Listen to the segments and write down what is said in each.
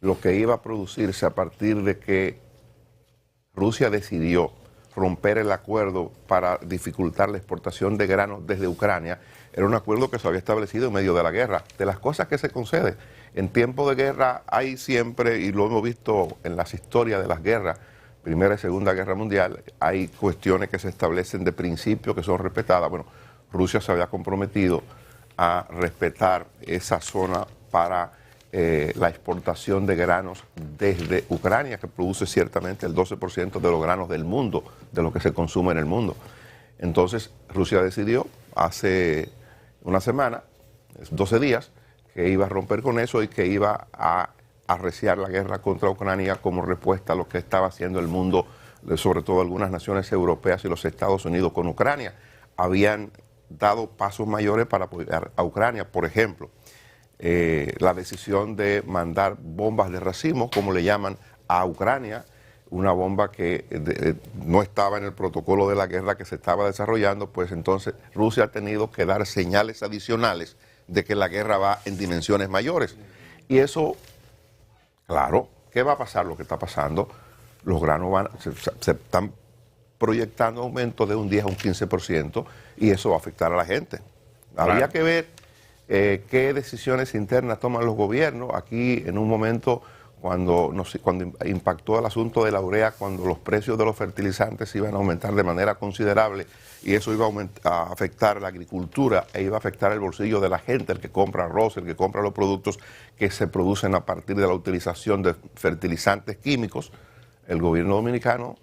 lo que iba a producirse a partir de que Rusia decidió romper el acuerdo para dificultar la exportación de granos desde Ucrania, era un acuerdo que se había establecido en medio de la guerra. De las cosas que se conceden en tiempo de guerra hay siempre, y lo hemos visto en las historias de las guerras, Primera y Segunda Guerra Mundial, hay cuestiones que se establecen de principio que son respetadas. Bueno, Rusia se había comprometido a respetar esa zona para la exportación de granos desde Ucrania, que produce ciertamente el 12% de los granos del mundo, de lo que se consume en el mundo. Entonces, Rusia decidió hace una semana, 12 días, que iba a romper con eso y que iba a arreciar la guerra contra Ucrania como respuesta a lo que estaba haciendo el mundo, sobre todo algunas naciones europeas y los Estados Unidos con Ucrania. Habían dado pasos mayores para apoyar a Ucrania, por ejemplo, la decisión de mandar bombas de racimo, como le llaman, a Ucrania, una bomba que no estaba en el protocolo de la guerra que se estaba desarrollando, pues entonces Rusia ha tenido que dar señales adicionales de que la guerra va en dimensiones mayores. Y eso, claro, ¿qué va a pasar? Lo que está pasando, los granos se están proyectando aumentos de un 10 a un 15% y eso va a afectar a la gente. Claro. Habría que ver qué decisiones internas toman los gobiernos. Aquí, en un momento, cuando impactó el asunto de la urea, cuando los precios de los fertilizantes iban a aumentar de manera considerable y eso iba a afectar la agricultura e iba a afectar el bolsillo de la gente, el que compra arroz, el que compra los productos que se producen a partir de la utilización de fertilizantes químicos, el gobierno dominicano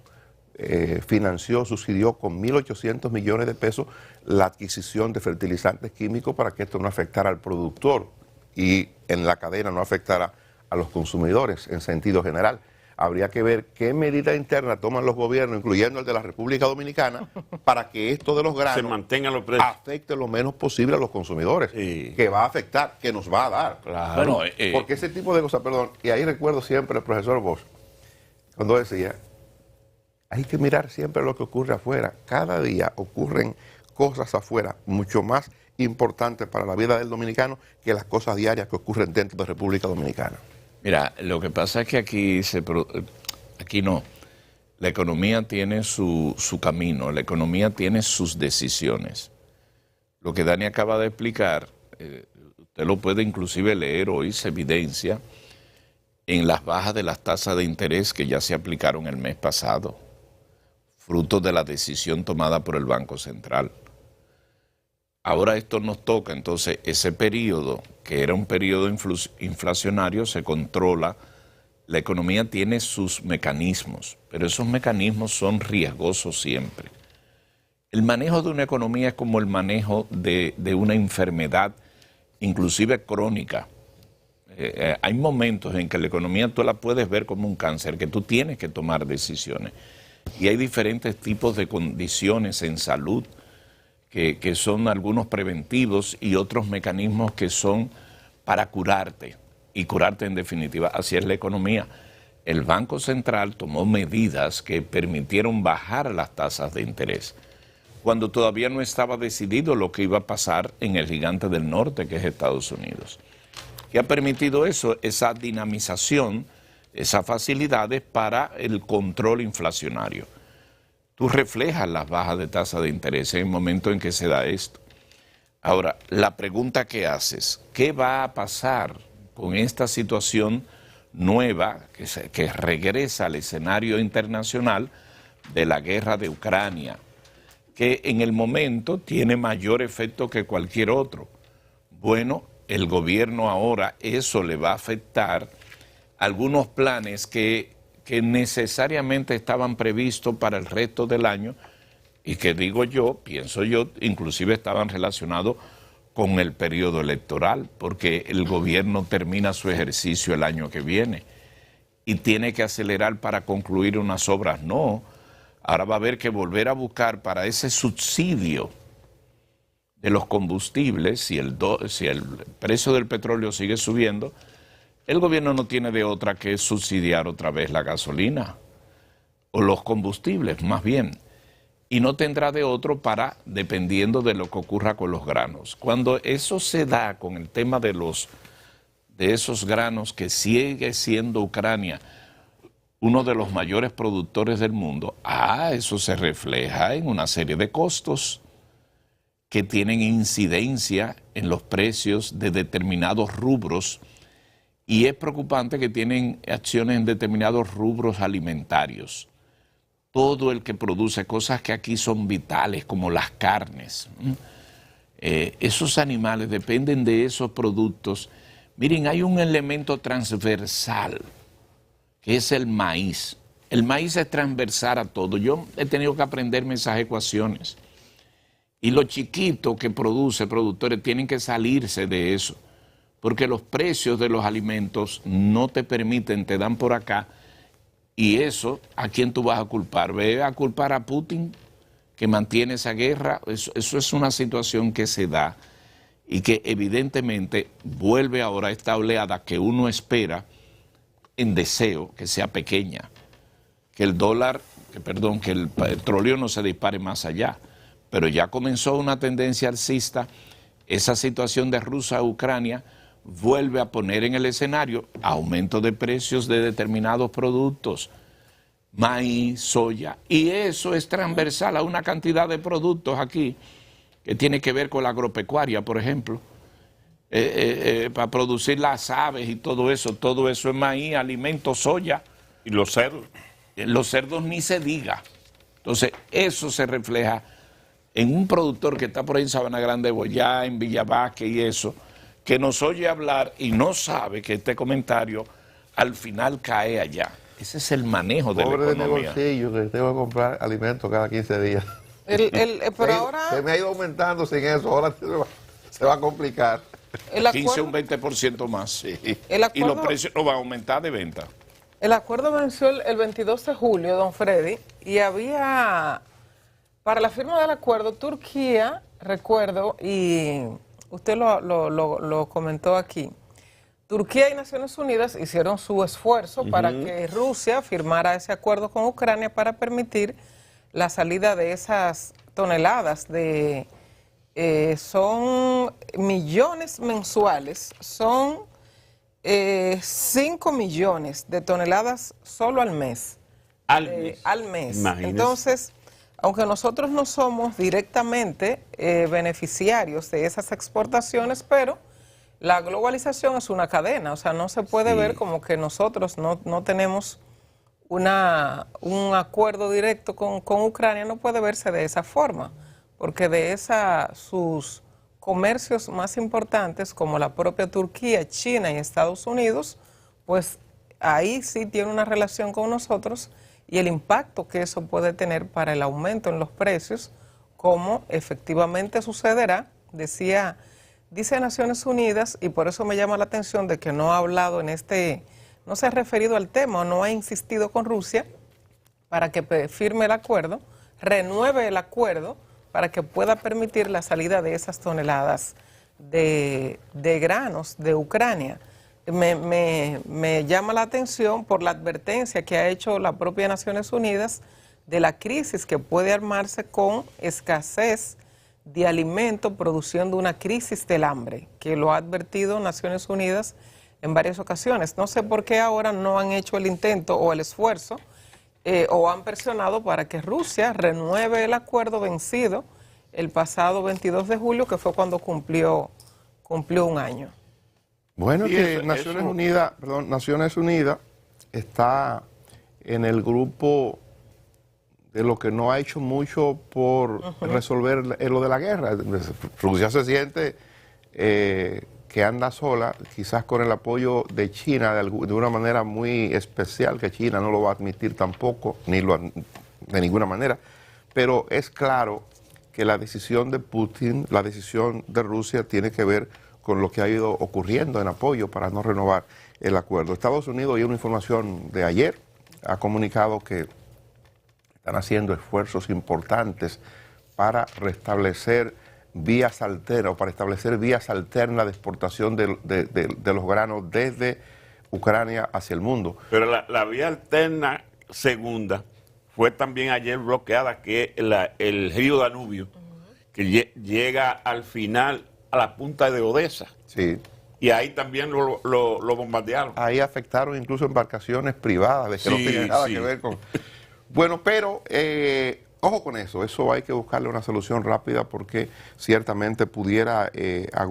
financió, subsidió con 1.800 millones de pesos la adquisición de fertilizantes químicos para que esto no afectara al productor y en la cadena no afectara a los consumidores en sentido general. Habría que ver qué medidas internas toman los gobiernos, incluyendo el de la República Dominicana, para que esto de los granos se mantengan los precios, afecte lo menos posible a los consumidores, sí, que va a afectar, que nos va a dar. Claro. Porque ese tipo de cosas, perdón, y ahí recuerdo siempre al profesor Bosch, cuando decía, hay que mirar siempre lo que ocurre afuera. Cada día ocurren cosas afuera mucho más importantes para la vida del dominicano que las cosas diarias que ocurren dentro de República Dominicana. Mira, lo que pasa es que aquí no. La economía tiene su camino, la economía tiene sus decisiones. Lo que Dani acaba de explicar, usted lo puede inclusive leer hoy, se evidencia en las bajas de las tasas de interés que ya se aplicaron el mes pasado, fruto de la decisión tomada por el Banco Central. Ahora esto nos toca, entonces ese periodo, que era un periodo inflacionario, se controla. La economía tiene sus mecanismos, pero esos mecanismos son riesgosos siempre. El manejo de una economía es como el manejo de una enfermedad, inclusive crónica. Hay momentos en que la economía tú la puedes ver como un cáncer, que tú tienes que tomar decisiones. Y hay diferentes tipos de condiciones en salud que son algunos preventivos y otros mecanismos que son para curarte y curarte en definitiva. Así es la economía. El Banco Central tomó medidas que permitieron bajar las tasas de interés cuando todavía no estaba decidido lo que iba a pasar en el gigante del norte, que es Estados Unidos. ¿Qué ha permitido eso? Esa dinamización, esas facilidades para el control inflacionario. Tú reflejas las bajas de tasa de interés en el momento en que se da esto. Ahora, la pregunta que haces, ¿qué va a pasar con esta situación nueva que regresa al escenario internacional de la guerra de Ucrania, que en el momento tiene mayor efecto que cualquier otro? Bueno, el gobierno ahora, eso le va a afectar algunos planes que necesariamente estaban previstos para el resto del año y que digo yo, pienso yo, inclusive estaban relacionados con el periodo electoral, porque el gobierno termina su ejercicio el año que viene y tiene que acelerar para concluir unas obras. No, ahora va a haber que volver a buscar para ese subsidio de los combustibles, si el precio del petróleo sigue subiendo, el gobierno no tiene de otra que subsidiar otra vez la gasolina o los combustibles, más bien. Y no tendrá de otro dependiendo de lo que ocurra con los granos. Cuando eso se da con el tema de de esos granos que sigue siendo Ucrania uno de los mayores productores del mundo, eso se refleja en una serie de costos que tienen incidencia en los precios de determinados rubros, y es preocupante que tienen acciones en determinados rubros alimentarios. Todo el que produce cosas que aquí son vitales, como las carnes, esos animales dependen de esos productos. Miren, hay un elemento transversal, que es el maíz. El maíz es transversal a todo. Yo he tenido que aprenderme esas ecuaciones. Y los chiquitos que productores, tienen que salirse de eso, porque los precios de los alimentos no te permiten, te dan por acá, y eso, ¿a quién tú vas a culpar? ¿Ve a culpar a Putin, que mantiene esa guerra? Eso es una situación que se da y que evidentemente vuelve ahora a esta oleada que uno espera en deseo que sea pequeña, que el dólar, que el petróleo no se dispare más allá, pero ya comenzó una tendencia alcista. Esa situación de Rusia a Ucrania vuelve a poner en el escenario aumento de precios de determinados productos, maíz, soya, y eso es transversal a una cantidad de productos aquí que tiene que ver con la agropecuaria, por ejemplo, para producir las aves y todo eso es maíz, alimentos, soya. ¿Y los cerdos? Los cerdos ni se diga. Entonces, eso se refleja en un productor que está por ahí en Sabana Grande, Boyá, en Villavasque y eso, que nos oye hablar y no sabe que este comentario al final cae allá. Ese es el manejo de la economía. Pobre de mi bolsillo, que tengo que comprar alimentos cada 15 días. Pero ahora... Se me ha ido aumentando sin eso, ahora se va a complicar. 15 o un 20% más. Sí. Y los precios no van a aumentar de venta. El acuerdo venció el 22 de julio, don Freddy, y había... Para la firma del acuerdo, Turquía, recuerdo, y usted lo comentó aquí, Turquía y Naciones Unidas hicieron su esfuerzo para que Rusia firmara ese acuerdo con Ucrania para permitir la salida de esas toneladas de... son millones mensuales, son 5 millones de toneladas solo al mes. Al mes. Imagínese. Entonces, aunque nosotros no somos directamente beneficiarios de esas exportaciones, pero la globalización es una cadena, o sea, no se puede ver como que nosotros no tenemos un acuerdo directo con Ucrania, no puede verse de esa forma, porque de sus comercios más importantes, como la propia Turquía, China y Estados Unidos, pues ahí sí tiene una relación con nosotros, y el impacto que eso puede tener para el aumento en los precios, como efectivamente sucederá, dice Naciones Unidas, y por eso me llama la atención de que no ha hablado no se ha referido al tema, o no ha insistido con Rusia para que firme el acuerdo, renueve el acuerdo para que pueda permitir la salida de esas toneladas de granos de Ucrania. Me llama la atención por la advertencia que ha hecho la propia Naciones Unidas de la crisis que puede armarse con escasez de alimento, produciendo una crisis del hambre, que lo ha advertido Naciones Unidas en varias ocasiones. No sé por qué ahora no han hecho el intento o el esfuerzo o han presionado para que Rusia renueve el acuerdo vencido el pasado 22 de julio, que fue cuando cumplió un año. Bueno, Sí, que eso- Naciones Unidas está en el grupo de lo que no ha hecho mucho por resolver lo de la guerra. Rusia se siente que anda sola, quizás con el apoyo de China de una manera muy especial, que China no lo va a admitir tampoco, de ninguna manera, pero es claro que la decisión de Putin, la decisión de Rusia tiene que ver con lo que ha ido ocurriendo en apoyo para no renovar el acuerdo. Estados Unidos, y una información de ayer, ha comunicado que están haciendo esfuerzos importantes para restablecer vías alternas, o para establecer vías alternas de exportación de los granos desde Ucrania hacia el mundo. Pero la vía alterna segunda fue también ayer bloqueada, que es el río Danubio, que llega al final a la punta de Odessa. Sí. y ahí también lo bombardearon. Ahí afectaron incluso embarcaciones privadas, de que no Sí, tienen nada sí. que ver con... Bueno, pero ojo con eso hay que buscarle una solución rápida porque ciertamente pudiera agudizar